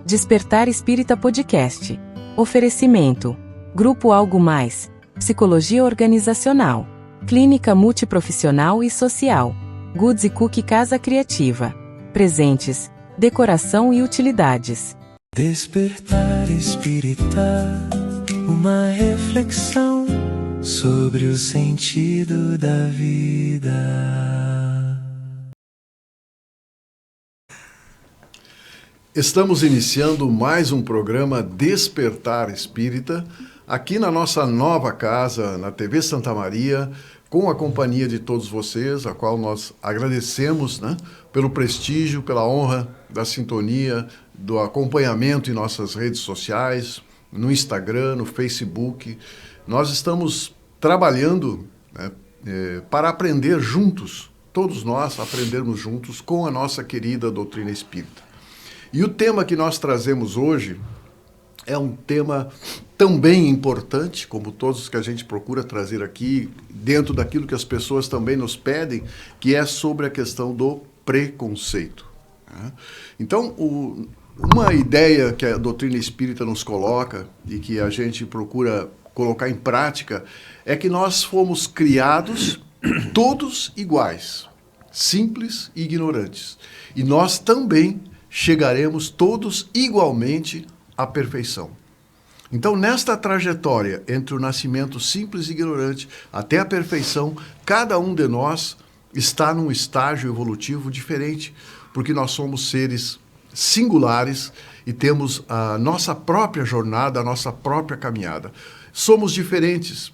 Despertar Espírita Podcast. Oferecimento. Grupo Algo Mais. Psicologia Organizacional. Clínica Multiprofissional e Social. Goods e Cookie Casa Criativa. Presentes. Decoração e utilidades. Despertar Espírita. Uma reflexão sobre o sentido da vida. Estamos iniciando mais um programa Despertar Espírita, aqui na nossa nova casa, na TV Santa Maria, com a companhia de todos vocês, a qual nós agradecemos, né, pelo prestígio, pela honra da sintonia, do acompanhamento em nossas redes sociais, no Instagram, no Facebook. Nós estamos trabalhando, né, para aprender juntos, todos nós aprendermos juntos com a nossa querida doutrina espírita. E o tema que nós trazemos hoje é um tema também importante, como todos que a gente procura trazer aqui, dentro daquilo que as pessoas também nos pedem, que é sobre a questão do preconceito. Então, uma ideia que a doutrina espírita nos coloca e que a gente procura colocar em prática é que nós fomos criados todos iguais, simples e ignorantes. E nós também chegaremos todos igualmente à perfeição. Então, nesta trajetória entre o nascimento simples e ignorante até a perfeição, cada um de nós está num estágio evolutivo diferente, porque nós somos seres singulares e temos a nossa própria jornada, a nossa própria caminhada. Somos diferentes,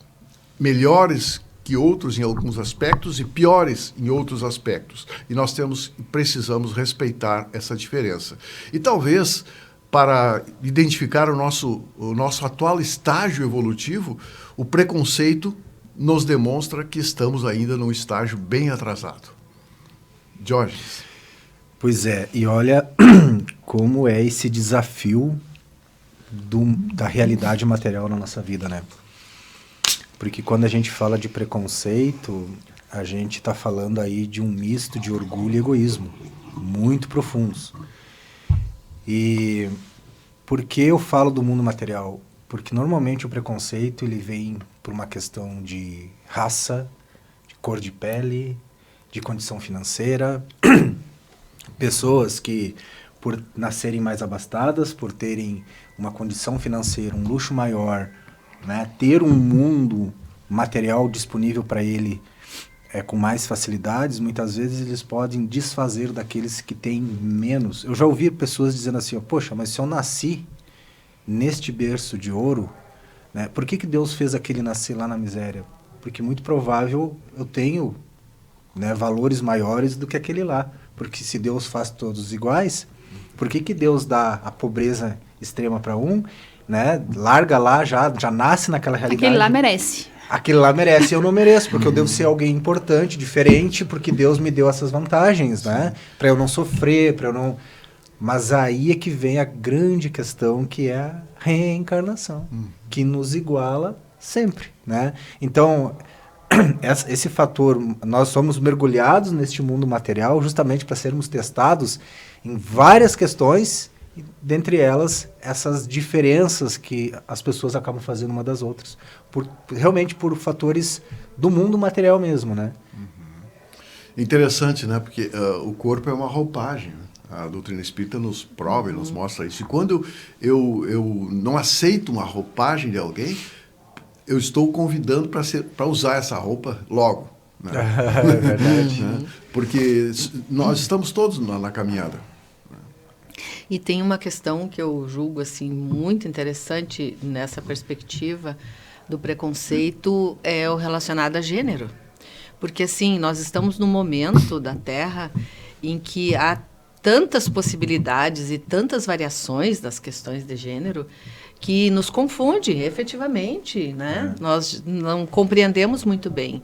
melhores que outros em alguns aspectos e piores em outros aspectos. E nós precisamos respeitar essa diferença. E talvez, para identificar o nosso atual estágio evolutivo, o preconceito nos demonstra que estamos ainda num estágio bem atrasado. Jorge. Pois é, e olha como é esse desafio da realidade material na nossa vida, né? Porque quando a gente fala de preconceito, a gente está falando aí de um misto de orgulho e egoísmo, muito profundos. E por que eu falo do mundo material? Porque normalmente o preconceito ele vem por uma questão de raça, de cor de pele, de condição financeira. Pessoas que, por nascerem mais abastadas, por terem uma condição financeira, um luxo maior, né, ter um mundo material disponível para ele com mais facilidades, muitas vezes eles podem desfazer daqueles que têm menos. Eu já ouvi pessoas dizendo assim, poxa, mas se eu nasci neste berço de ouro, né, por que Deus fez aquele nascer lá na miséria? Porque muito provável eu tenho, né, valores maiores do que aquele lá. Porque se Deus faz todos iguais, por que Deus dá a pobreza extrema para um, né? Larga lá, já nasce naquela realidade. Aquele lá merece. Aquele lá merece, eu não mereço, porque eu devo ser alguém importante, diferente, porque Deus me deu essas vantagens, né? Para eu não sofrer, para eu não... Mas aí é que vem a grande questão, que é a reencarnação, que nos iguala sempre, né? Então, esse fator, nós somos mergulhados neste mundo material justamente para sermos testados em várias questões, dentre elas essas diferenças que as pessoas acabam fazendo uma das outras, realmente por fatores do mundo material mesmo, né? Interessante, né? Porque o corpo é uma roupagem, né? A doutrina espírita nos prova e nos mostra isso. E quando eu não aceito uma roupagem de alguém, eu estou convidando para usar essa roupa logo. Né? É verdade. Né? Porque nós estamos todos na caminhada. E tem uma questão que eu julgo assim, muito interessante nessa perspectiva do preconceito, é o relacionado a gênero. Porque assim, nós estamos num momento da Terra em que há tantas possibilidades e tantas variações das questões de gênero que nos confunde, efetivamente, né? Nós não compreendemos muito bem.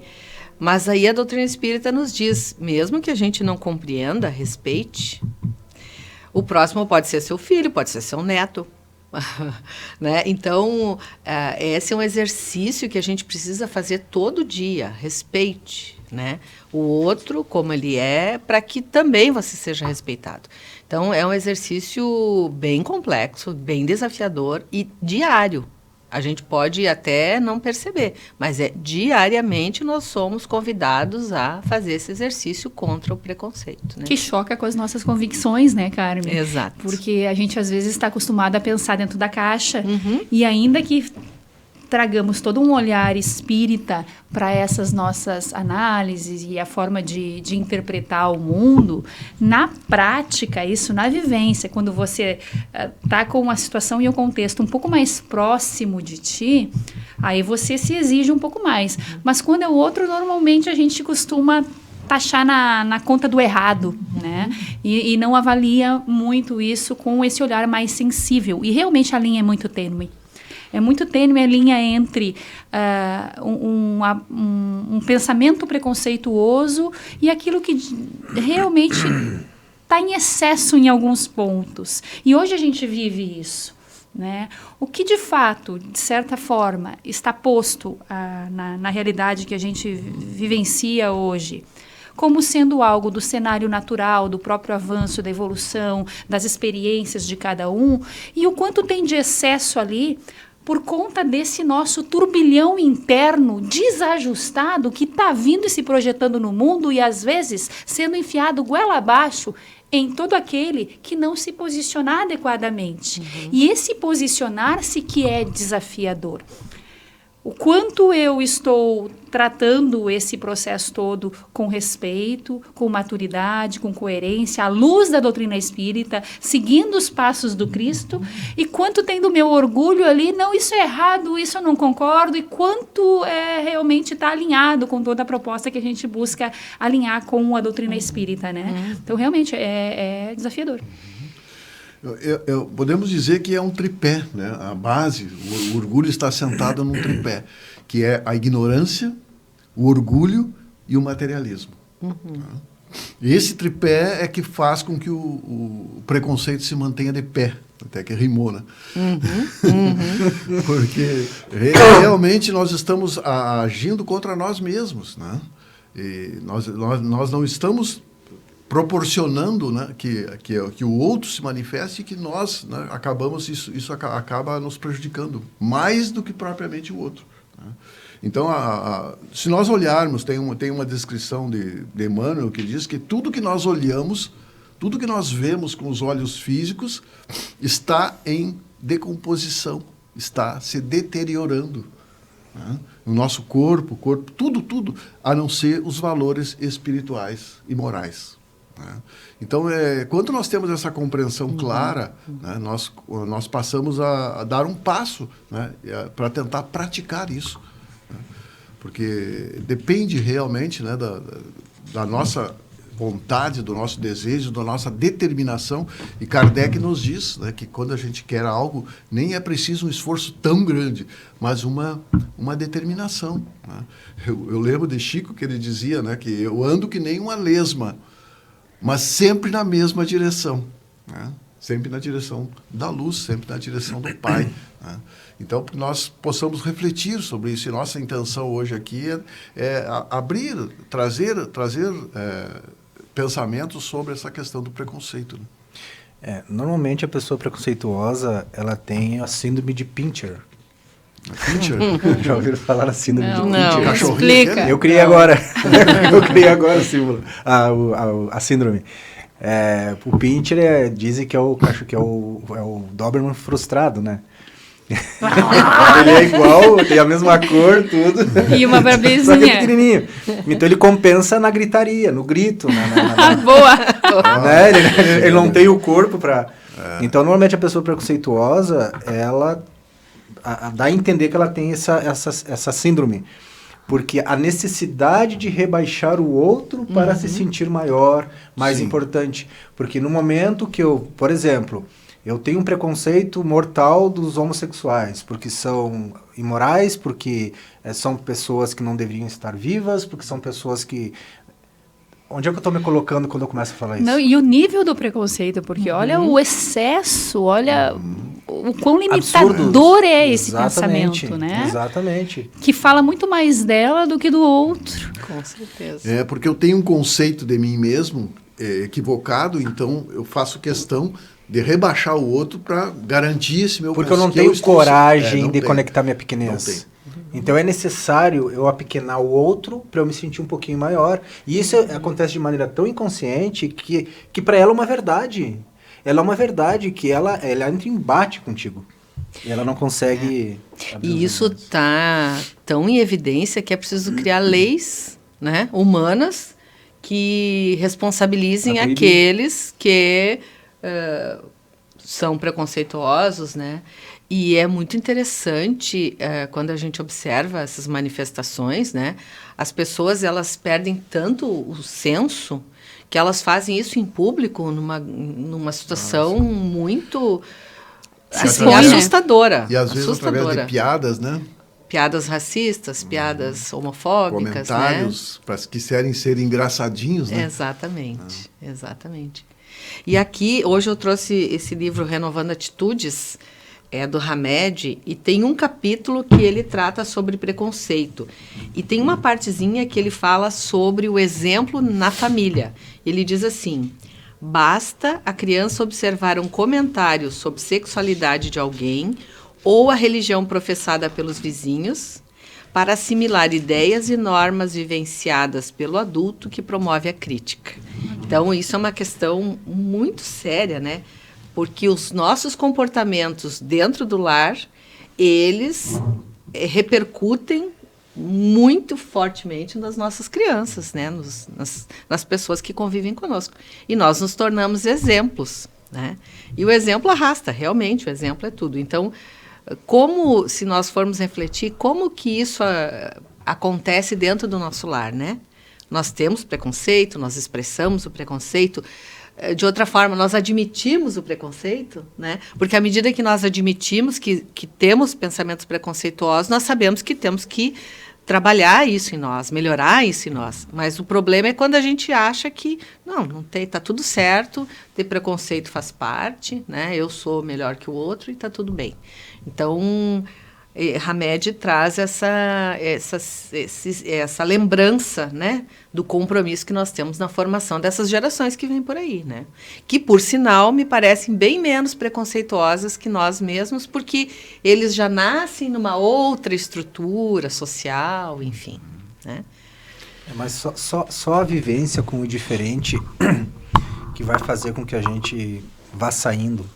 Mas aí a doutrina espírita nos diz, mesmo que a gente não compreenda, respeite. O próximo pode ser seu filho, pode ser seu neto. Né? Então, esse é um exercício que a gente precisa fazer todo dia. Respeite. né? O outro como ele é, para que também você seja respeitado. Então, é um exercício bem complexo, bem desafiador e diário. A gente pode até não perceber, mas diariamente nós somos convidados a fazer esse exercício contra o preconceito. Né? Que choca com as nossas convicções, né, Carmen? Exato. Porque a gente às vezes está acostumado a pensar dentro da caixa e ainda que tragamos todo um olhar espírita para essas nossas análises e a forma de interpretar o mundo, na prática, isso na vivência, quando você está com uma situação e um contexto um pouco mais próximo de ti, aí você se exige um pouco mais. Mas quando é o outro, normalmente a gente costuma taxar na conta do errado, né? E não avalia muito isso com esse olhar mais sensível. E realmente a linha é muito tênue. É muito tênue a linha entre um pensamento preconceituoso e aquilo que realmente está em excesso em alguns pontos. E hoje a gente vive isso, né? O que de fato, de certa forma, está posto na realidade que a gente vivencia hoje, como sendo algo do cenário natural, do próprio avanço, da evolução, das experiências de cada um, e o quanto tem de excesso ali por conta desse nosso turbilhão interno desajustado que está vindo e se projetando no mundo e, às vezes, sendo enfiado goela abaixo em todo aquele que não se posicionar adequadamente. E esse posicionar-se que é desafiador. O quanto eu estou tratando esse processo todo com respeito, com maturidade, com coerência, à luz da doutrina espírita, seguindo os passos do Cristo, e quanto tem do meu orgulho ali, não, isso é errado, isso eu não concordo, e quanto realmente está alinhado com toda a proposta que a gente busca alinhar com a doutrina espírita, né? Então, realmente, é desafiador. Podemos dizer que é um tripé, né? A base, o orgulho está sentado num tripé, que é a ignorância, o orgulho e o materialismo. E esse tripé é que faz com que o preconceito se mantenha de pé, até que rimou, né? Porque realmente nós estamos agindo contra nós mesmos, né? E nós não estamos proporcionando, né, que o outro se manifeste e que nós, né, isso acaba nos prejudicando mais do que propriamente o outro. Né? Então, se nós olharmos, tem uma descrição de Emmanuel que diz que tudo que nós olhamos, tudo que nós vemos com os olhos físicos está em decomposição, está se deteriorando. Né? O nosso corpo, tudo, a não ser os valores espirituais e morais. Então, quando nós temos essa compreensão clara, né, nós passamos a dar um passo, né, para tentar praticar isso. Né, porque depende realmente, né, da nossa vontade, do nosso desejo, da nossa determinação. E Kardec nos diz, né, que quando a gente quer algo, nem é preciso um esforço tão grande, mas uma determinação. Né. Eu lembro de Chico que ele dizia, né, que eu ando que nem uma lesma, mas sempre na mesma direção, né? Sempre na direção da luz, sempre na direção do Pai. Né? Então, que nós possamos refletir sobre isso. E nossa intenção hoje aqui é abrir, trazer pensamentos sobre essa questão do preconceito. Né? Normalmente a pessoa preconceituosa, ela tem a síndrome de Pincher. Pincher? Já ouviram falar a síndrome de Não, Pincher? explica. Eu criei agora. Eu criei agora o símbolo, a síndrome. O Pincher dizem que é o Doberman frustrado, né? Ele é igual, tem a mesma cor, tudo. E uma barbezinha. Só que é pequenininho. Então ele compensa na gritaria, no grito. Boa! Né? Ele não tem o corpo para... Então, normalmente a pessoa preconceituosa, ela dá a entender que ela tem essa síndrome. Porque a necessidade de rebaixar o outro para se sentir maior, mais importante. Porque no momento que por exemplo, eu tenho um preconceito mortal dos homossexuais, porque são imorais, porque são pessoas que não deveriam estar vivas, porque são pessoas que... Onde é que eu estou me colocando quando eu começo a falar isso? Não, e o nível do preconceito, porque olha o excesso, olha o quão Absurdos. limitador é esse Exatamente, pensamento, né? Exatamente. Que fala muito mais dela do que do outro. Com certeza. É, porque eu tenho um conceito de mim mesmo equivocado, então eu faço questão de rebaixar o outro para garantir esse meu Porque eu não que tenho estou- coragem não de tenho. conectar minha Não pequenez. tenho. Então é necessário eu apequenar o outro para eu me sentir um pouquinho maior. E isso acontece de maneira tão inconsciente que para ela é uma verdade. Ela é uma verdade que ela entra em embate contigo. E ela não consegue... abrir os E isso olhos. está tão em evidência que é preciso criar leis, né, humanas que responsabilizem Pra proibir. aqueles que são preconceituosos, né? E é muito interessante quando a gente observa essas manifestações, né? As pessoas elas perdem tanto o senso que elas fazem isso em público numa situação muito assim, expõe, né? assustadora. E às vezes através assustadora. de piadas, né? Piadas racistas, piadas homofóbicas, né? Comentários, para que querem ser engraçadinhos, né? Exatamente, exatamente. E aqui, hoje eu trouxe esse livro Renovando Atitudes, do Hamed, e tem um capítulo que ele trata sobre preconceito. E tem uma partezinha que ele fala sobre o exemplo na família. Ele diz assim: basta a criança observar um comentário sobre sexualidade de alguém ou a religião professada pelos vizinhos para assimilar ideias e normas vivenciadas pelo adulto que promove a crítica. Então, isso é uma questão muito séria, né? Porque os nossos comportamentos dentro do lar, eles repercutem muito fortemente nas nossas crianças, né? Nas pessoas que convivem conosco. E nós nos tornamos exemplos, né? E o exemplo arrasta, realmente, o exemplo é tudo. Então, como, se nós formos refletir, como que isso acontece dentro do nosso lar, né? Nós temos preconceito, nós expressamos o preconceito. De outra forma, nós admitimos o preconceito, né? Porque à medida que nós admitimos que temos pensamentos preconceituosos, nós sabemos que temos que trabalhar isso em nós, melhorar isso em nós. Mas o problema é quando a gente acha que não tem, tá tudo certo, ter preconceito faz parte, né? Eu sou melhor que o outro e tá tudo bem. Então, Hamed traz essa lembrança, né, do compromisso que nós temos na formação dessas gerações que vêm por aí, né? Que, por sinal, me parecem bem menos preconceituosas que nós mesmos, porque eles já nascem numa outra estrutura social, enfim, né? Mas só a vivência com o diferente que vai fazer com que a gente vá saindo,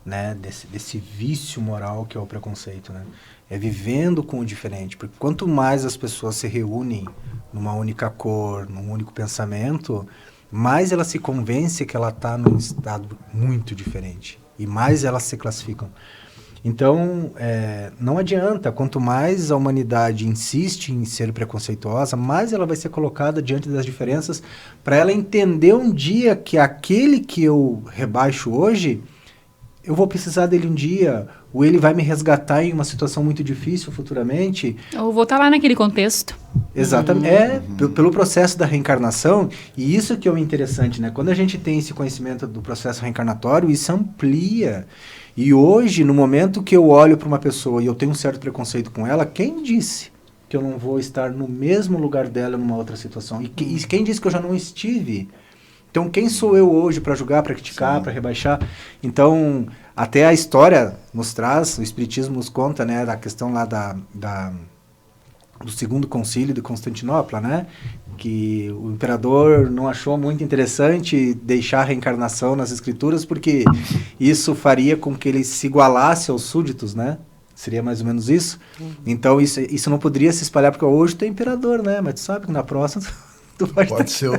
né, desse vício moral que é o preconceito, né? É vivendo com o diferente, porque quanto mais as pessoas se reúnem numa única cor, num único pensamento, mais ela se convence que ela está num estado muito diferente e mais elas se classificam. Então, não adianta, quanto mais a humanidade insiste em ser preconceituosa, mais ela vai ser colocada diante das diferenças para ela entender um dia que aquele que eu rebaixo hoje, eu vou precisar dele um dia, ou ele vai me resgatar em uma situação muito difícil futuramente. Eu vou estar lá naquele contexto. Exatamente. Pelo processo da reencarnação, e isso que é o interessante, né? Quando a gente tem esse conhecimento do processo reencarnatório, isso amplia. E hoje, no momento que eu olho para uma pessoa e eu tenho um certo preconceito com ela, quem disse que eu não vou estar no mesmo lugar dela numa outra situação? E quem disse que eu já não estive? Então, quem sou eu hoje para julgar, para criticar, para rebaixar? Então, até a história nos traz, o Espiritismo nos conta, né, da questão lá do segundo concílio de Constantinopla, né, que o imperador não achou muito interessante deixar a reencarnação nas escrituras, porque isso faria com que ele se igualasse aos súditos, né? Seria mais ou menos isso. Então, isso não poderia se espalhar, porque hoje tu é imperador, né? Mas tu sabe que na próxima... Pode ser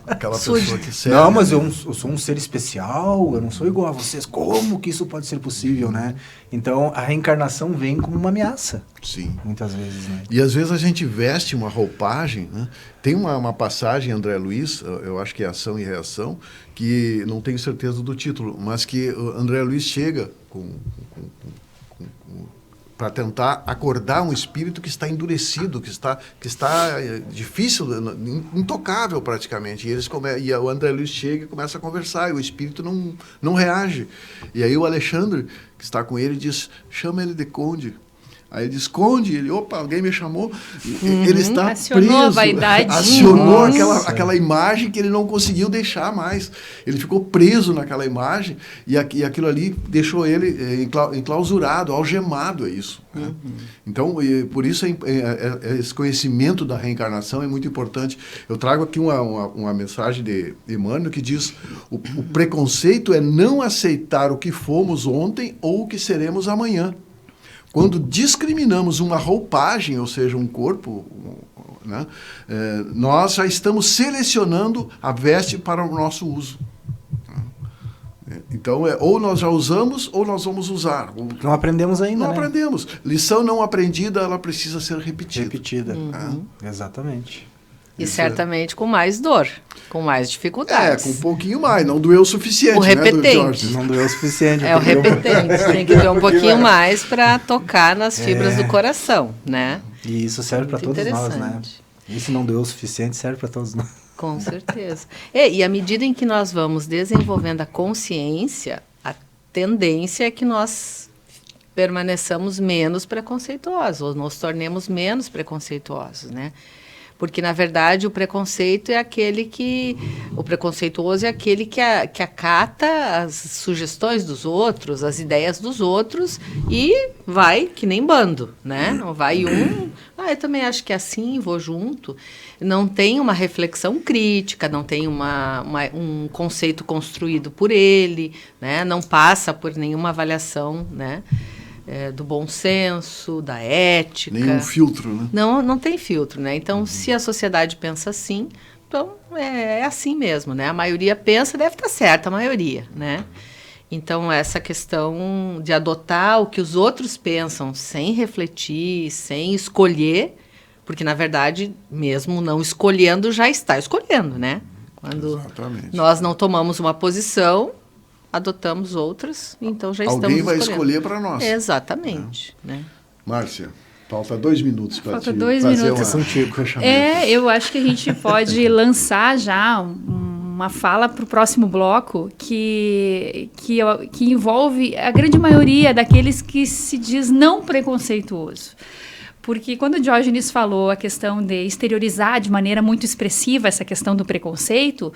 aquela pessoa que serve. Não, mas eu sou um ser especial, eu não sou igual a vocês. Como que isso pode ser possível, né? Então, a reencarnação vem como uma ameaça. Sim. Muitas vezes, né? E às vezes a gente veste uma roupagem, né? Tem uma passagem, André Luiz, eu acho que é Ação e Reação, que não tenho certeza do título, mas que André Luiz chega para tentar acordar um espírito que está endurecido, que está difícil, intocável praticamente. E o André Luiz chega e começa a conversar, e o espírito não reage. E aí o Alexandre, que está com ele, diz, chama ele de Conde. Aí ele diz, Conde, ele, opa, alguém me chamou. Ele está acionou preso. a vaidade. Acionou aquela imagem que ele não conseguiu deixar mais. Ele ficou preso naquela imagem e aquilo ali deixou ele enclausurado, algemado, é isso. Né? Então, por isso esse conhecimento da reencarnação é muito importante. Eu trago aqui uma mensagem de Emmanuel que diz, o preconceito é não aceitar o que fomos ontem ou o que seremos amanhã. Quando discriminamos uma roupagem, ou seja, um corpo, né, nós já estamos selecionando a veste para o nosso uso. Então, ou nós já usamos, ou nós vamos usar. Não aprendemos ainda, Não aprendemos. Lição não aprendida, ela precisa ser repetida. Exatamente. E certamente com mais dor, com mais dificuldades. Com um pouquinho mais, não doeu o suficiente. O repetente. Jorge? Não doeu o suficiente. É o repetente, tem que doer um pouquinho mais para tocar nas fibras do coração, né? E isso serve para todos nós, né? Isso não doeu o suficiente, serve para todos nós. Com certeza. E à medida em que nós vamos desenvolvendo a consciência, a tendência é que nós permaneçamos menos preconceituosos, ou nos tornemos menos preconceituosos, né? Porque, na verdade, o preconceituoso é aquele que acata as sugestões dos outros, as ideias dos outros e vai que nem bando, né? Não vai eu também acho que é assim, vou junto. Não tem uma reflexão crítica, não tem um conceito construído por ele, né? Não passa por nenhuma avaliação, né? Do bom senso, da ética. Nenhum filtro, né? Não tem filtro, né? Então, se a sociedade pensa assim, então é assim mesmo, né? A maioria pensa, deve estar certa a maioria, né? Então, essa questão de adotar o que os outros pensam sem refletir, sem escolher, porque, na verdade, mesmo não escolhendo, já está escolhendo, né? Quando nós não tomamos uma posição, adotamos outras, então já estamos escolhendo. Alguém vai escolhendo. escolher para nós. Exatamente. Né? Márcia, falta 2 minutos para Falta te 2 fazer minutos. fechamento. Eu acho que a gente pode lançar já uma fala para o próximo bloco que envolve a grande maioria daqueles que se diz não preconceituoso. Porque quando o Diógenes falou a questão de exteriorizar de maneira muito expressiva essa questão do preconceito,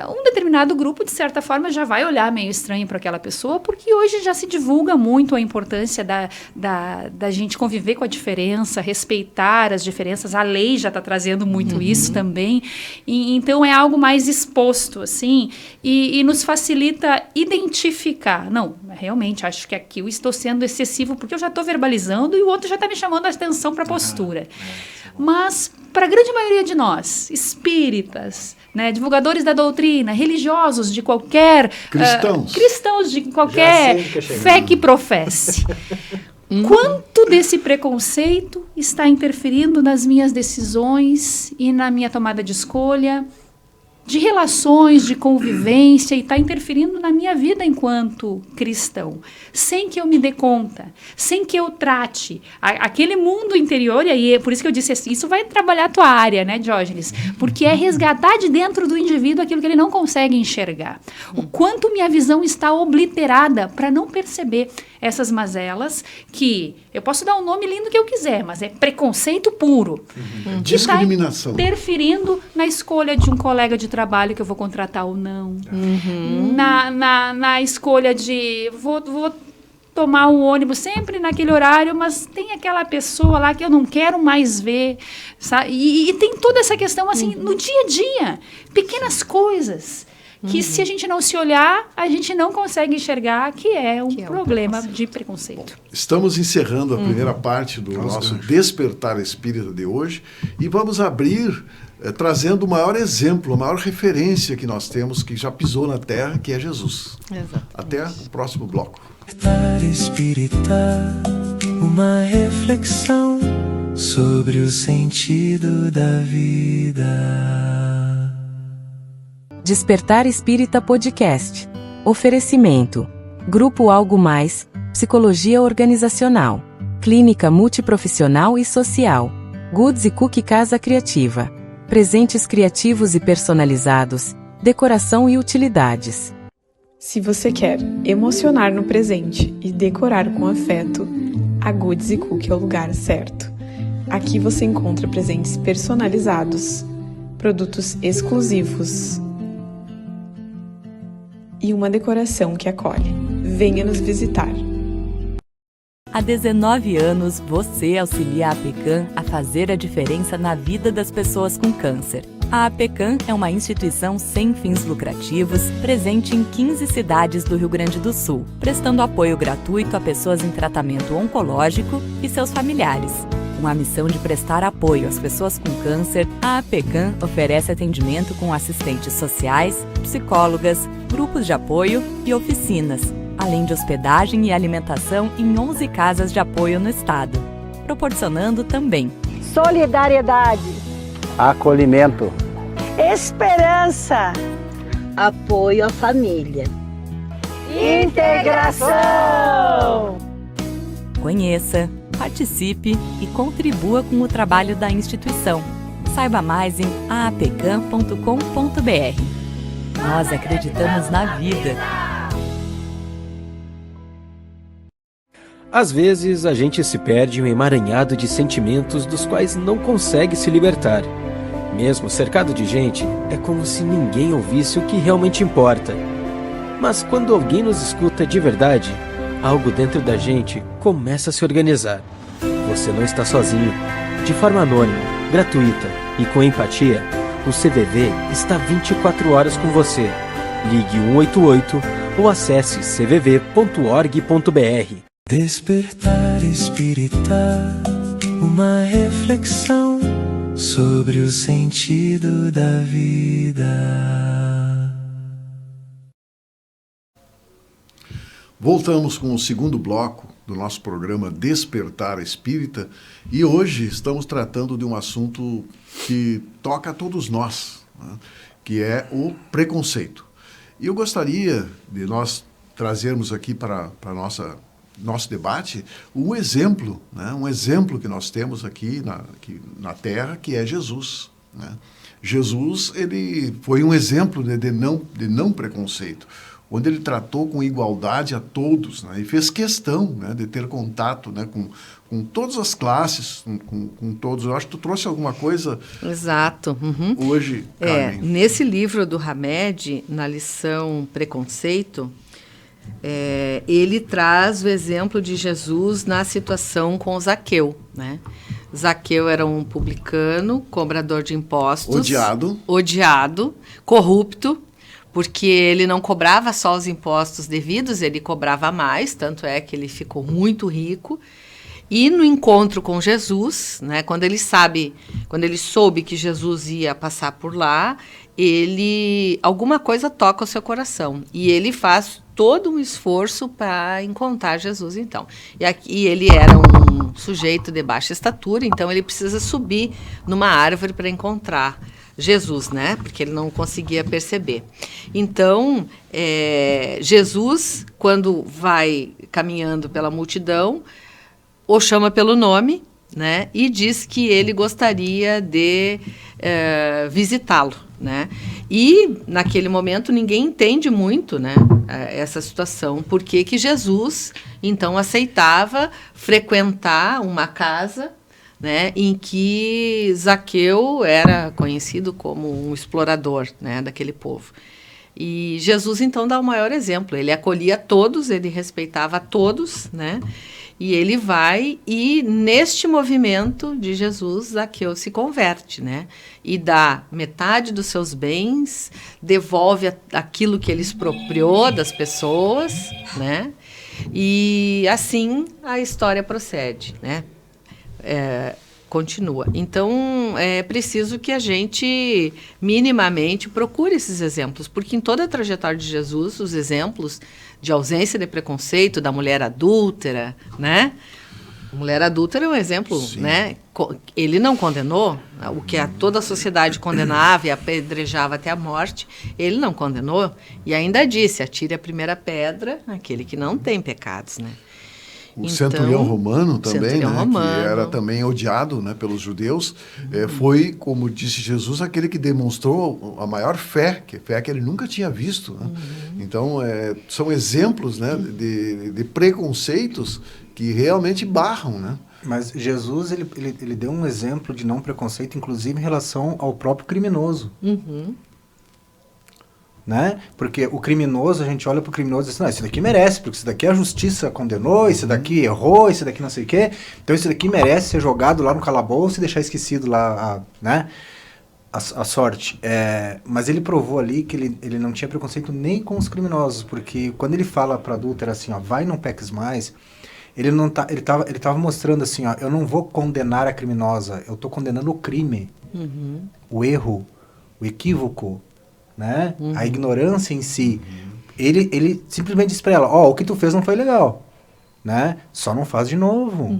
um determinado grupo, de certa forma, já vai olhar meio estranho para aquela pessoa, porque hoje já se divulga muito a importância da gente conviver com a diferença, respeitar as diferenças. A lei já está trazendo muito isso também. Então, é algo mais exposto, assim, e nos facilita identificar. Não, realmente, acho que aqui eu estou sendo excessivo, porque eu já estou verbalizando e o outro já está me chamando a atenção para a postura. Mas, para a grande maioria de nós, espíritas, né, divulgadores da doutrina, religiosos de qualquer... cristãos de qualquer fé que professe. Quanto desse preconceito está interferindo nas minhas decisões e na minha tomada de escolha, de relações, de convivência, e está interferindo na minha vida enquanto cristão, sem que eu me dê conta, sem que eu trate aquele mundo interior. E aí é por isso que eu disse assim, isso vai trabalhar a tua área, né, Diógenes? Porque é resgatar de dentro do indivíduo aquilo que ele não consegue enxergar. O quanto minha visão está obliterada para não perceber essas mazelas que eu posso dar o nome lindo que eu quiser, mas é preconceito puro. Discriminação. Está interferindo na escolha de um colega de trabalho que eu vou contratar ou não. Na escolha de vou tomar um ônibus sempre naquele horário, mas tem aquela pessoa lá que eu não quero mais ver, sabe? E tem toda essa questão assim no dia a dia, pequenas coisas que se a gente não se olhar, a gente não consegue enxergar que é um problema de preconceito. Estamos encerrando a primeira parte do nosso Despertar Espírita de hoje e vamos abrir trazendo o maior exemplo, a maior referência que nós temos, que já pisou na Terra, que é Jesus. Exatamente. Até o próximo bloco. Despertar Espírita, uma reflexão sobre o sentido da vida. Despertar Espírita Podcast. Oferecimento. Grupo Algo Mais, Psicologia Organizacional. Clínica multiprofissional e social. Goods e Cookie Casa Criativa. Presentes criativos e personalizados, decoração e utilidades. Se você quer emocionar no presente e decorar com afeto, a Goods e Cookie é o lugar certo. Aqui você encontra presentes personalizados, produtos exclusivos e uma decoração que acolhe. Venha nos visitar. Há 19 anos, você auxilia a APECAM a fazer a diferença na vida das pessoas com câncer. A APECAM é uma instituição sem fins lucrativos, presente em 15 cidades do Rio Grande do Sul, prestando apoio gratuito a pessoas em tratamento oncológico e seus familiares. Com a missão de prestar apoio às pessoas com câncer, a APECAM oferece atendimento com assistentes sociais, psicólogas, grupos de apoio e oficinas, além de hospedagem e alimentação em 11 casas de apoio no estado, proporcionando também solidariedade, Acolhimento, esperança, apoio à família, integração. Conheça, participe e contribua com o trabalho da instituição. Saiba mais em aapecam.com.br. Nós acreditamos na vida. Às vezes, a gente se perde em um emaranhado de sentimentos dos quais não consegue se libertar. Mesmo cercado de gente, é como se ninguém ouvisse o que realmente importa. Mas quando alguém nos escuta de verdade, algo dentro da gente começa a se organizar. Você não está sozinho. De forma anônima, gratuita e com empatia, o CVV está 24 horas com você. Ligue 188 ou acesse cvv.org.br. Despertar espírita, uma reflexão sobre o sentido da vida. Voltamos com o segundo bloco do nosso programa Despertar Espírita e hoje estamos tratando de um assunto que toca a todos nós, né, que é o preconceito. E eu gostaria de nós trazermos aqui para nosso debate um exemplo, né, um exemplo que nós temos aqui na Terra, que é Jesus, né? Jesus, ele foi um exemplo de não preconceito, onde ele tratou com igualdade a todos, né, e fez questão, né, de ter contato, né, com todas as classes, com todos. Eu acho que tu trouxe alguma coisa. Exato. Uhum. Hoje, Carmen. Nesse livro do Hamed, na lição Preconceito, ele traz o exemplo de Jesus na situação com Zaqueu, né? Zaqueu era um publicano, cobrador de impostos. Odiado, corrupto, porque ele não cobrava só os impostos devidos, ele cobrava mais, tanto é que ele ficou muito rico. E no encontro com Jesus, né, quando ele soube que Jesus ia passar por lá, alguma coisa toca o seu coração. E ele faz todo um esforço para encontrar Jesus, então. E ele era um sujeito de baixa estatura, então ele precisa subir numa árvore para encontrar Jesus, né? Porque ele não conseguia perceber. Então, Jesus, quando vai caminhando pela multidão, o chama pelo nome, né? E diz que ele gostaria de visitá-lo, né? E, naquele momento, ninguém entende muito, né, essa situação. Por que Jesus, então, aceitava frequentar uma casa, né, em que Zaqueu era conhecido como um explorador, né, daquele povo. E Jesus, então, dá o maior exemplo. Ele acolhia todos, ele respeitava todos, né? E ele vai e, neste movimento de Jesus, Zaqueu se converte, né? E dá metade dos seus bens, devolve aquilo que ele expropriou das pessoas, né? E, assim, a história procede, né? Continua. Então, é preciso que a gente, minimamente, procure esses exemplos, porque em toda a trajetória de Jesus, os exemplos de ausência de preconceito da mulher adúltera, né? A mulher adúltera é um exemplo, sim, né? Ele não condenou o que toda a sociedade condenava e apedrejava até a morte, ele não condenou e ainda disse, atire a primeira pedra naquele que não tem pecados, né? O centurião romano também, centurião romano. Que era também odiado, né, pelos judeus, foi, como disse Jesus, aquele que demonstrou a maior fé que ele nunca tinha visto. Né? Então, são exemplos, né, de preconceitos que realmente barram, né? Mas Jesus, ele deu um exemplo de não preconceito, inclusive em relação ao próprio criminoso. Né? Porque o criminoso, a gente olha pro criminoso e diz, não, esse daqui merece, porque esse daqui a justiça condenou, esse daqui errou, esse daqui não sei o quê, então esse daqui merece ser jogado lá no calabouço e deixar esquecido lá, né? A sorte. Mas ele provou ali que ele não tinha preconceito nem com os criminosos, porque quando ele fala pra adúltera assim, ó, vai, não peques mais, ele tava mostrando assim, ó, eu não vou condenar a criminosa, eu tô condenando o crime, o erro, o equívoco, né? A ignorância em si. Ele simplesmente disse pra ela, ó, o que tu fez não foi legal, né? Só não faz de novo.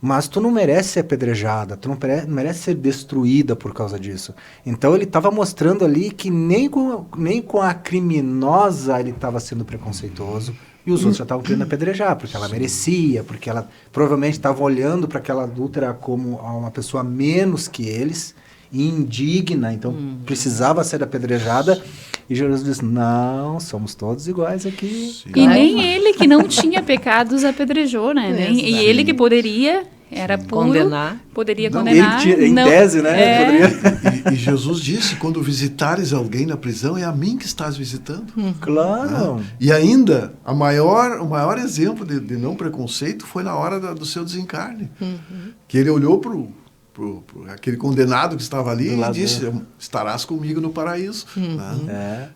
Mas tu não merece ser apedrejada, tu não merece ser destruída por causa disso. Então ele estava mostrando ali que nem com a criminosa ele estava sendo preconceituoso, e os outros já estavam querendo apedrejar, porque ela merecia, porque ela provavelmente estava olhando para aquela adúltera como uma pessoa menos que eles, indigna, então precisava ser apedrejada. E Jesus disse, não, somos todos iguais aqui. Sim. E nem ele que não tinha pecados apedrejou, né? E ele que poderia, era puro, condenar. Poderia condenar. Ele tinha, em tese, né? E Jesus disse, quando visitares alguém na prisão, é a mim que estás visitando. Claro. E ainda, o maior exemplo de não preconceito foi na hora do seu desencarne. Que ele olhou para aquele condenado que estava ali e disse, estarás comigo no paraíso. Né?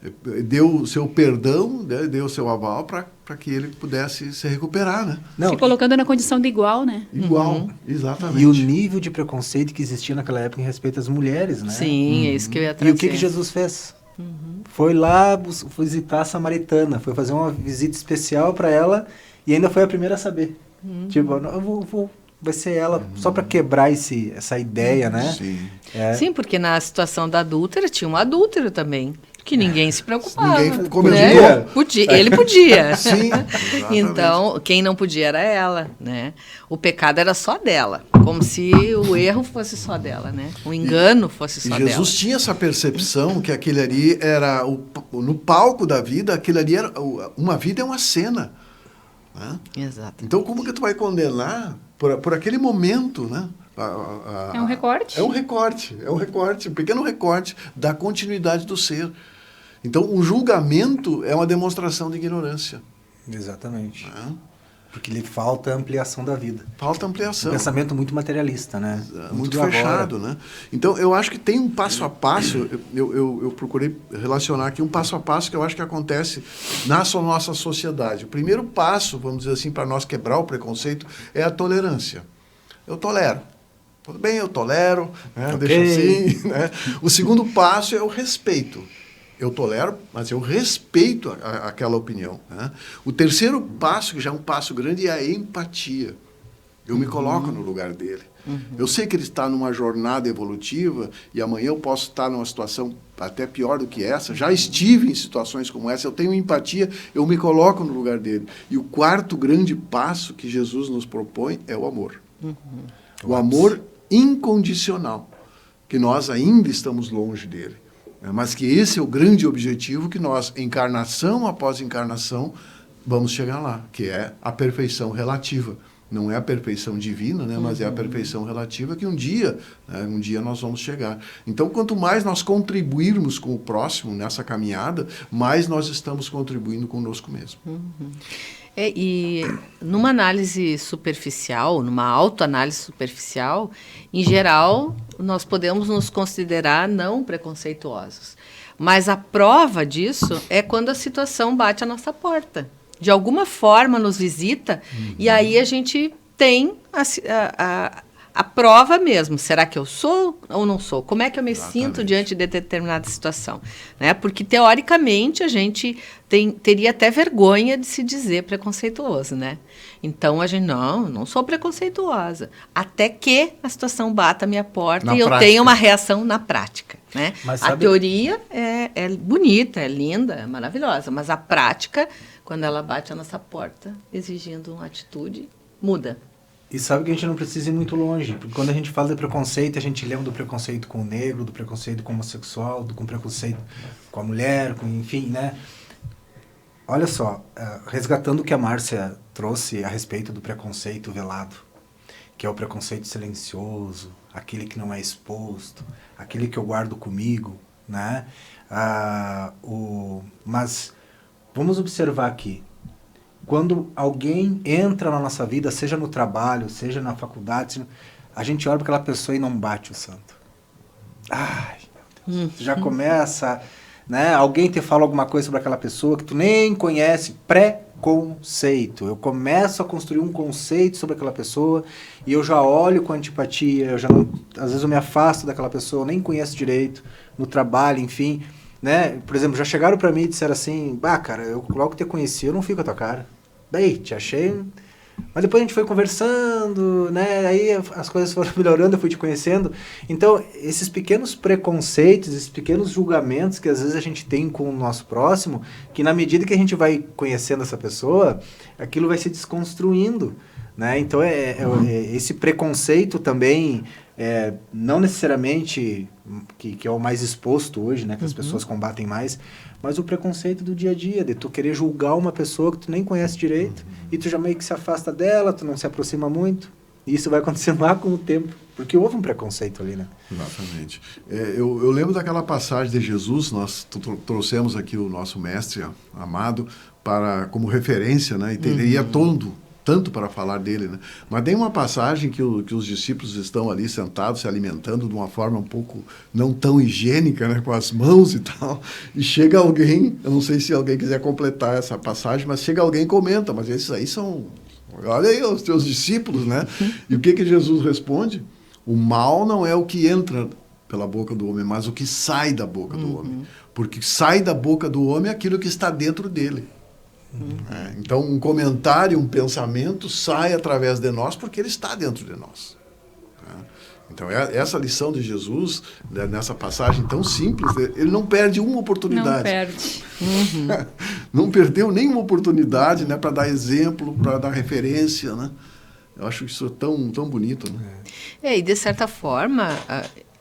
Deu o seu perdão, né? Deu o seu aval para que ele pudesse se recuperar. Né? Se colocando na condição de igual, né? Igual, exatamente. E o nível de preconceito que existia naquela época em respeito às mulheres, né? Sim, é isso que eu ia trazer. E o que Jesus fez? Foi lá visitar a samaritana, foi fazer uma visita especial para ela e ainda foi a primeira a saber. Tipo, eu vai ser ela, só para quebrar essa ideia, né? Sim. Sim, porque na situação da adúltera tinha um adúltero também, que ninguém se preocupava. Ninguém comentou. Né? Ele podia. Sim, então, quem não podia era ela, né? O pecado era só dela, como se o erro fosse só dela, né? O engano fosse só dela. E Jesus tinha essa percepção que aquele ali era, no palco da vida, aquele ali era, uma vida é uma cena. Né? Exato. Então, como que tu vai condenar por aquele momento, né? É um recorte? É um recorte, um pequeno recorte da continuidade do ser. Então, o julgamento é uma demonstração de ignorância. Exatamente. Porque lhe falta ampliação da vida. Falta ampliação. Um pensamento muito materialista, né? Muito fechado, né? Então, eu acho que tem um passo a passo, eu procurei relacionar aqui um passo a passo que eu acho que acontece na nossa sociedade. O primeiro passo, vamos dizer assim, para nós quebrar o preconceito é a tolerância. Eu tolero. Tudo bem, eu tolero, né? Okay. Deixa assim. Né? O segundo passo é o respeito. Eu tolero, mas eu respeito aquela opinião. Né? O terceiro passo, que já é um passo grande, é a empatia. Eu me coloco no lugar dele. Eu sei que ele está numa jornada evolutiva e amanhã eu posso estar numa situação até pior do que essa. Já estive em situações como essa, eu tenho empatia, eu me coloco no lugar dele. E o quarto grande passo que Jesus nos propõe é o amor. O amor incondicional, que nós ainda estamos longe dele. Mas que esse é o grande objetivo que nós, encarnação após encarnação, vamos chegar lá, que é a perfeição relativa. Não é a perfeição divina, né, mas é a perfeição relativa que um dia nós vamos chegar. Então, quanto mais nós contribuirmos com o próximo nessa caminhada, mais nós estamos contribuindo conosco mesmo. E numa análise superficial, numa autoanálise superficial, em geral, nós podemos nos considerar não preconceituosos. Mas a prova disso é quando a situação bate à nossa porta. De alguma forma nos visita, e aí a gente tem a prova mesmo. Será que eu sou ou não sou? Como é que eu me sinto diante de determinada situação? Né? Porque, teoricamente, a gente teria até vergonha de se dizer preconceituoso, né? Então, a gente, não sou preconceituosa. Até que a situação bata a minha porta e eu tenho uma reação na prática. Né? A teoria é bonita, é linda, é maravilhosa, mas a prática, quando ela bate a nossa porta, exigindo uma atitude, muda. E sabe que a gente não precisa ir muito longe, porque quando a gente fala de preconceito, a gente lembra do preconceito com o negro, do preconceito com o homossexual, com o preconceito com a mulher, enfim, né? Olha só, resgatando o que a Márcia trouxe a respeito do preconceito velado, que é o preconceito silencioso, aquele que não é exposto, aquele que eu guardo comigo, né? Mas vamos observar aqui, quando alguém entra na nossa vida, seja no trabalho, seja na faculdade, a gente olha para aquela pessoa e não bate o santo. Ai, meu Deus. Já começa, né? Alguém te fala alguma coisa sobre aquela pessoa que tu nem conhece, preconceito. Eu começo a construir um conceito sobre aquela pessoa e eu já olho com antipatia, às vezes eu me afasto daquela pessoa, eu nem conheço direito, no trabalho, enfim... Né? Por exemplo, já chegaram pra mim e disseram assim, cara, eu logo te conheci, eu não fico com a tua cara. Daí, te achei... Mas depois a gente foi conversando, né? Aí as coisas foram melhorando, eu fui te conhecendo. Então, esses pequenos preconceitos, esses pequenos julgamentos que às vezes a gente tem com o nosso próximo, que na medida que a gente vai conhecendo essa pessoa, aquilo vai se desconstruindo, né? Então, esse preconceito também... não necessariamente que é o mais exposto hoje, né, que as pessoas combatem mais, mas o preconceito do dia a dia, de tu querer julgar uma pessoa que tu nem conhece direito, e tu já meio que se afasta dela, tu não se aproxima muito, e isso vai acontecendo lá com o tempo, porque houve um preconceito ali, né? Exatamente. Eu lembro daquela passagem de Jesus, nós trouxemos aqui o nosso mestre amado como referência, né, e teria tanto para falar dele, né? Mas tem uma passagem que os discípulos estão ali sentados, se alimentando de uma forma um pouco não tão higiênica, né? Com as mãos e tal, e chega alguém, eu não sei se alguém quiser completar essa passagem, mas chega alguém e comenta, mas esses aí são, olha aí os teus discípulos, né? E o que Jesus responde? O mal não é o que entra pela boca do homem, mas o que sai da boca do homem. Porque sai da boca do homem aquilo que está dentro dele. Então, um comentário, um pensamento sai através de nós porque ele está dentro de nós. Então, essa lição de Jesus, nessa passagem tão simples, ele não perde uma oportunidade. Não perde. Não perdeu nenhuma oportunidade, né, para dar exemplo, para dar referência, né? Eu acho isso tão bonito, né? E de certa forma...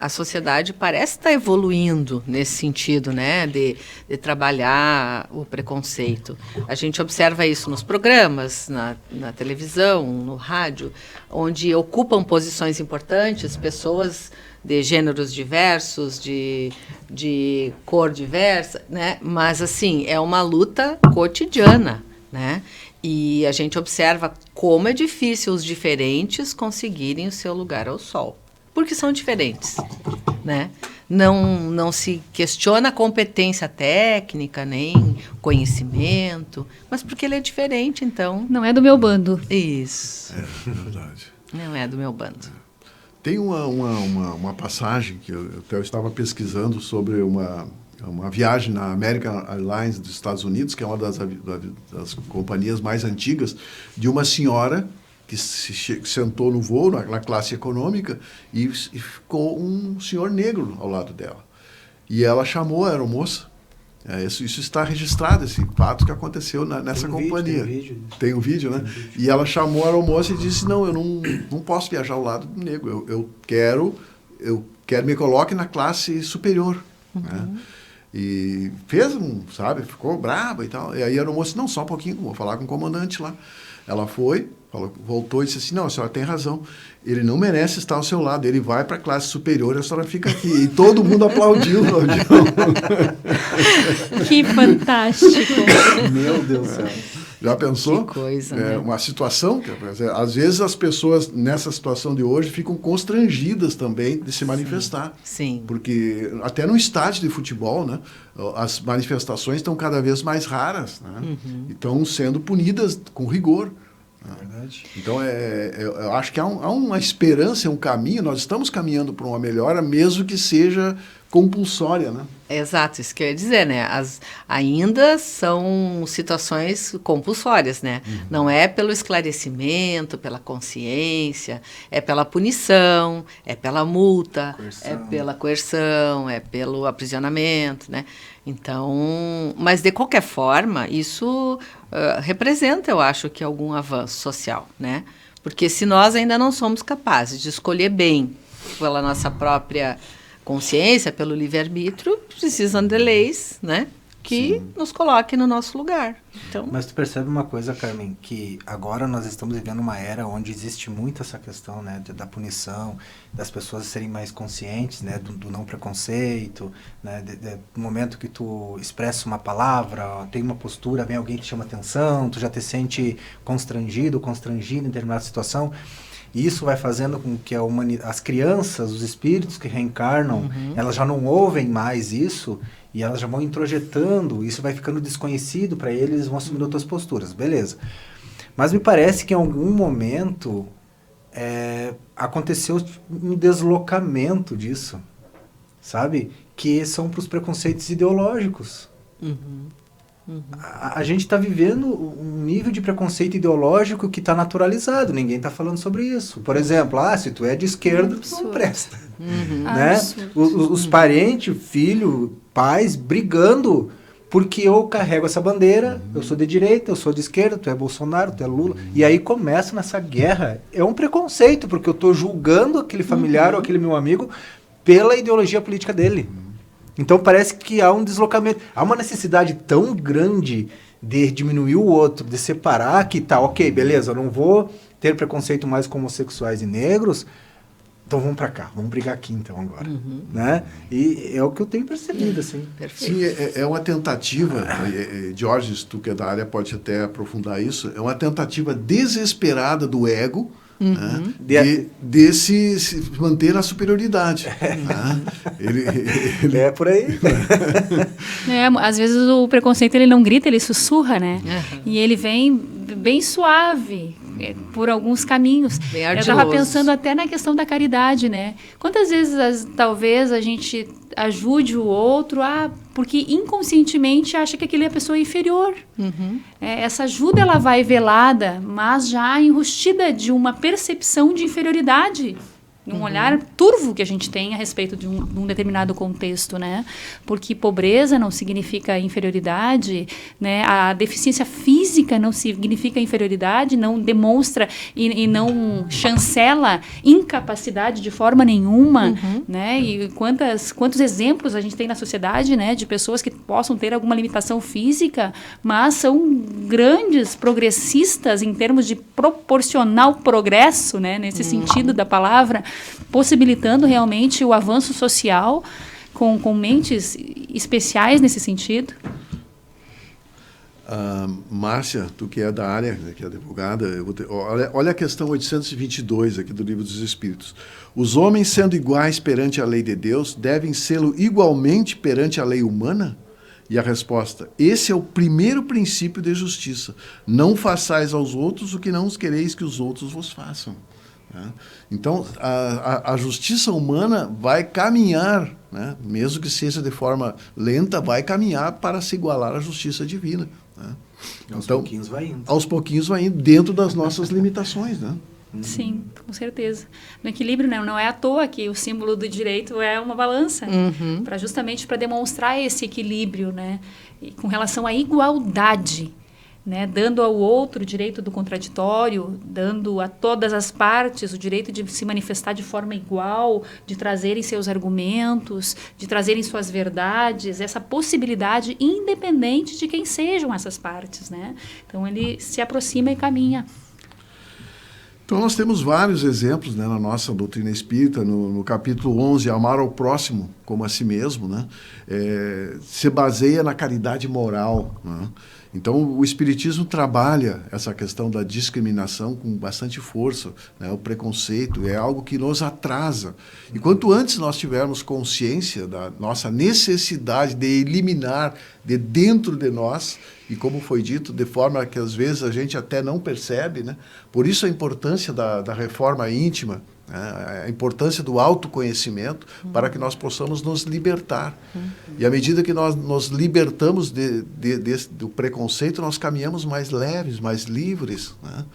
A sociedade parece estar evoluindo nesse sentido, né, de trabalhar o preconceito. A gente observa isso nos programas, na televisão, no rádio, onde ocupam posições importantes pessoas de gêneros diversos, de cor diversa, né? Mas, assim, é uma luta cotidiana, né? E a gente observa como é difícil os diferentes conseguirem o seu lugar ao sol. Porque são diferentes, né? Não se questiona a competência técnica, nem conhecimento, mas porque ele é diferente, então... Não é do meu bando. Isso. É verdade. Não é do meu bando. Tem uma passagem que eu até estava pesquisando sobre uma viagem na American Airlines dos Estados Unidos, que é uma das companhias mais antigas, de uma senhora... que sentou no voo, na classe econômica, e ficou um senhor negro ao lado dela. E ela chamou a aeromoça. Isso está registrado, esse fato que aconteceu nessa companhia. Tem um vídeo, né? E ela chamou a aeromoça e disse, não, eu não posso viajar ao lado do negro. Eu quero me coloque na classe superior. Né? E fez ficou brava e tal. E aí a aeromoça, não, só um pouquinho, vou falar com o comandante lá. Ela foi, voltou e disse assim, não, a senhora tem razão, ele não merece estar ao seu lado, ele vai para a classe superior e a senhora fica aqui. E todo mundo aplaudiu no avião. Que fantástico. Meu Deus do céu. Já pensou? Que coisa, né? Uma situação que, às vezes, as pessoas, nessa situação de hoje, ficam constrangidas também de se manifestar. Sim. Porque, até no estádio de futebol, né, as manifestações estão cada vez mais raras, né, e estão sendo punidas com rigor. É verdade. Então, eu acho que há uma esperança, um caminho, nós estamos caminhando para uma melhora, mesmo que seja compulsória, né? Exato, isso que eu ia dizer, né? Ainda são situações compulsórias, né? Não é pelo esclarecimento, pela consciência, é pela punição, é pela multa, é pela coerção, é pelo aprisionamento, né? Então, mas de qualquer forma, isso representa, eu acho, que algum avanço social, né? Porque se nós ainda não somos capazes de escolher bem pela nossa própria consciência, pelo livre-arbítrio, precisam de leis, né? Que nos coloquem no nosso lugar. Então... Mas tu percebe uma coisa, Carmen, que agora nós estamos vivendo uma era onde existe muito essa questão, né, da punição, das pessoas serem mais conscientes, né, do não preconceito, né, do momento que tu expressa uma palavra, ó, tem uma postura, vem alguém que te chama atenção, tu já te sente constrangido em determinada situação. E isso vai fazendo com que as crianças, os espíritos que reencarnam, elas já não ouvem mais isso, e elas já vão introjetando, isso vai ficando desconhecido para eles, vão assumindo outras posturas, beleza. Mas me parece que em algum momento aconteceu um deslocamento disso, sabe? Que são para os preconceitos ideológicos. A gente está vivendo um nível de preconceito ideológico que está naturalizado, ninguém está falando sobre isso. Por exemplo, se tu é de esquerda, tu não presta. Né? Os parentes, filho, pais brigando porque eu carrego essa bandeira, eu sou de direita, eu sou de esquerda, tu é Bolsonaro, tu é Lula. E aí começa nessa guerra. É um preconceito, porque eu estou julgando aquele familiar ou aquele meu amigo pela ideologia política dele. Então parece que há um deslocamento, há uma necessidade tão grande de diminuir o outro, de separar, que tá, ok, beleza, eu não vou ter preconceito mais com homossexuais e negros, então vamos para cá, vamos brigar aqui então agora, né? E é o que eu tenho percebido, assim. Sim, é uma tentativa, Jorge, tu que é da área pode até aprofundar isso, é uma tentativa desesperada do ego, né, de se manter na superioridade. Né? Ele é por aí. Às vezes o preconceito ele não grita, ele sussurra, né? E ele vem bem suave, por alguns caminhos. Bem eu ardiloso. estava pensando até na questão da caridade, né? Quantas vezes talvez a gente ajude o outro porque inconscientemente acha que aquele é a pessoa inferior. Essa ajuda ela vai velada, mas já enrustida de uma percepção de inferioridade, um olhar turvo que a gente tem a respeito de um determinado contexto, né? Porque pobreza não significa inferioridade, né? A deficiência física não significa inferioridade, não demonstra e não chancela incapacidade de forma nenhuma, né? E quantos exemplos a gente tem na sociedade, né? De pessoas que possam ter alguma limitação física, mas são grandes progressistas em termos de proporcional progresso, né? Nesse sentido da palavra, possibilitando realmente o avanço social com mentes especiais nesse sentido. Márcia, tu que é da área, que é advogada, olha a questão 822 aqui do Livro dos Espíritos. Os homens, sendo iguais perante a lei de Deus, devem sê-lo igualmente perante a lei humana? E a resposta: esse é o primeiro princípio de justiça. Não façais aos outros o que não quereis que os outros vos façam. Então, a justiça humana vai caminhar, né, mesmo que seja de forma lenta, vai caminhar para se igualar à justiça divina. Né? Aos pouquinhos vai indo. Aos pouquinhos vai indo, dentro das nossas limitações. Né? Sim, com certeza. No equilíbrio, não é à toa que o símbolo do direito é uma balança, justamente para demonstrar esse equilíbrio, né, e com relação à igualdade. Né, dando ao outro o direito do contraditório, dando a todas as partes o direito de se manifestar de forma igual, de trazerem seus argumentos, de trazerem suas verdades, essa possibilidade independente de quem sejam essas partes. Né? Então, ele se aproxima e caminha. Então, nós temos vários exemplos, né, na nossa doutrina espírita, no capítulo 11, amar ao próximo como a si mesmo, né, se baseia na caridade moral, né? Então, o Espiritismo trabalha essa questão da discriminação com bastante força, né? O preconceito é algo que nos atrasa. E quanto antes nós tivermos consciência da nossa necessidade de eliminar de dentro de nós, e como foi dito, de forma que às vezes a gente até não percebe, né? Por isso a importância da reforma íntima, a importância do autoconhecimento para que nós possamos nos libertar. E à medida que nós nos libertamos do preconceito, nós caminhamos mais leves, mais livres, né?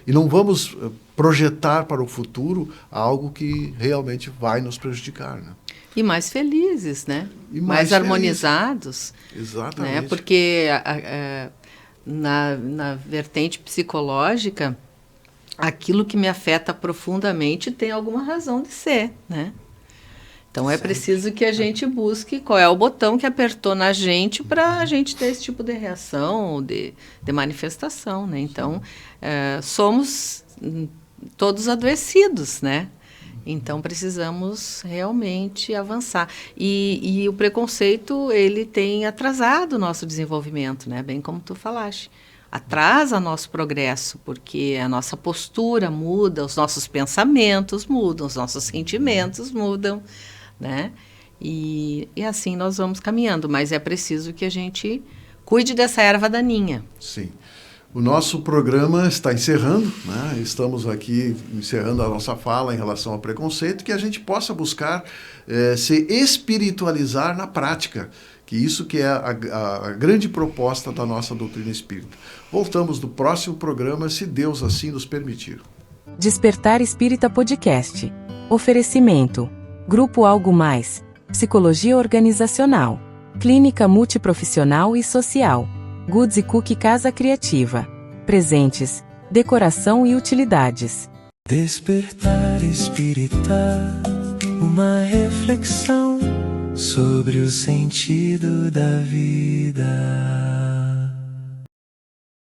E não vamos projetar para o futuro algo que realmente vai nos prejudicar. Né? E mais felizes, né? E mais harmonizados. Exatamente. Né? Porque na vertente psicológica, aquilo que me afeta profundamente tem alguma razão de ser, né? Então é preciso que a gente busque qual é o botão que apertou na gente para a gente ter esse tipo de reação, de manifestação, né? Então, somos todos adoecidos, né? Então precisamos realmente avançar. E o preconceito, ele tem atrasado o nosso desenvolvimento, né? Bem como tu falaste. Atrasa nosso progresso, porque a nossa postura muda, os nossos pensamentos mudam, os nossos sentimentos mudam, né? E assim nós vamos caminhando, mas é preciso que a gente cuide dessa erva daninha. Sim. O nosso programa está encerrando, né? Estamos aqui encerrando a nossa fala em relação ao preconceito, que a gente possa buscar se espiritualizar na prática, que isso que é a grande proposta da nossa doutrina espírita. Voltamos no próximo programa, se Deus assim nos permitir. Despertar Espírita Podcast. Oferecimento. Grupo Algo Mais. Psicologia Organizacional. Clínica Multiprofissional e Social. Goods e Cookie Casa Criativa. Presentes, decoração e utilidades. Despertar Espírita, uma reflexão sobre o sentido da vida.